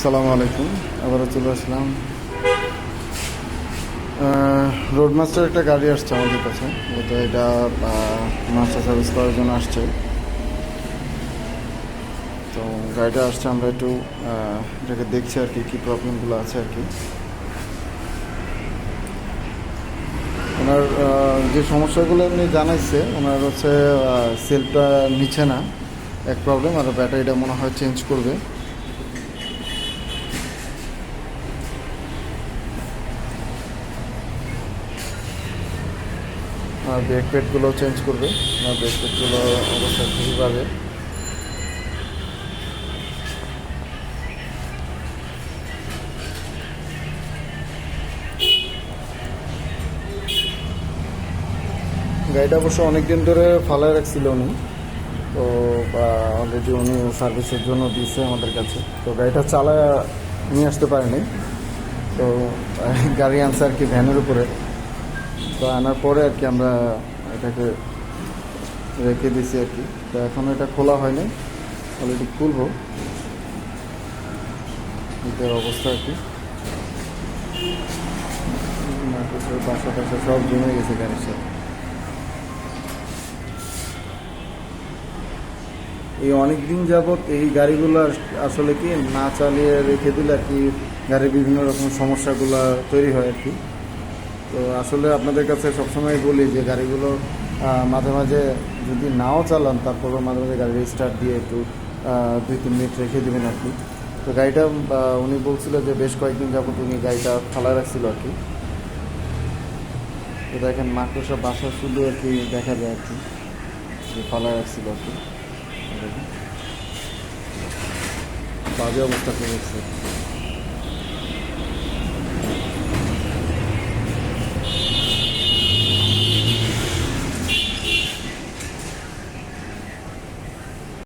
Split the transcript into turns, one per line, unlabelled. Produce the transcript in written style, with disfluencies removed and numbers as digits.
আসসালামু আলাইকুম। আবারও চলে আসলাম। রোডমাস্টার একটা গাড়ি আসছে আমাদের কাছে, তো এটা মাস্টার সার্ভিস করার জন্য আসছে। তো গাড়িটা আসছে, আমরা একটু এটাকে দেখছি আর কি কী প্রবলেমগুলো আছে আর কি। ওনার যে সমস্যাগুলো এমনি জানাইছে, ওনার হচ্ছে সেলফটা নিচ্ছে না এক প্রবলেম, আর ব্যাটারিটা মনে হয় চেঞ্জ করবে। আর ব্রেক প্যাডগুলো চেঞ্জ করবে। আর ব্রেক প্যাডগুলো অবস্থা খুবই বাজে। গাড়িটা অবশ্য অনেক দিন ধরে ফালায় রাখছিল উনি, তো অলরেডি উনি সার্ভিসের জন্য দিয়েছে আমাদের কাছে। তো গাড়িটা চালায় নিয়ে আসতে পারেনি, তো গাড়ি আনছে আর কি ভ্যানের উপরে। তো আনার পরে আর কি আমরা এটাকে রেখে দিয়েছি আর কি। তো এখনও এটা খোলা হয়নি, অলরেডি খুলবো। এটার অবস্থা আর কি, বাসা টাসা সব জমে গেছে গাড়ির সাথে। এই অনেক দিন যাবৎ এই গাড়িগুলো আসলে কি না চালিয়ে রেখে দিলে আর কি গাড়ির বিভিন্ন রকম সমস্যাগুলো তৈরি হয় আর কি। তো আসলে আপনাদের কাছে সবসময় বলি যে গাড়িগুলো মাঝে মাঝে যদি নাও চালান, তারপরেও মাঝে মাঝে গাড়ি স্টার্ট দিয়ে একটু 2-3 মিনিট রেখে দেবেন আর কি। তো গাড়িটা উনি বলছিল যে বেশ কয়েকদিন যাবত উনি গাড়িটা ফালায় রাখছিল আর কি। তো দেখেন মাকড়সা বাসা শুধু আর কি দেখা যায় আর কি, যে ফালায় রাখছিল আর কি। বাজে অবস্থা করে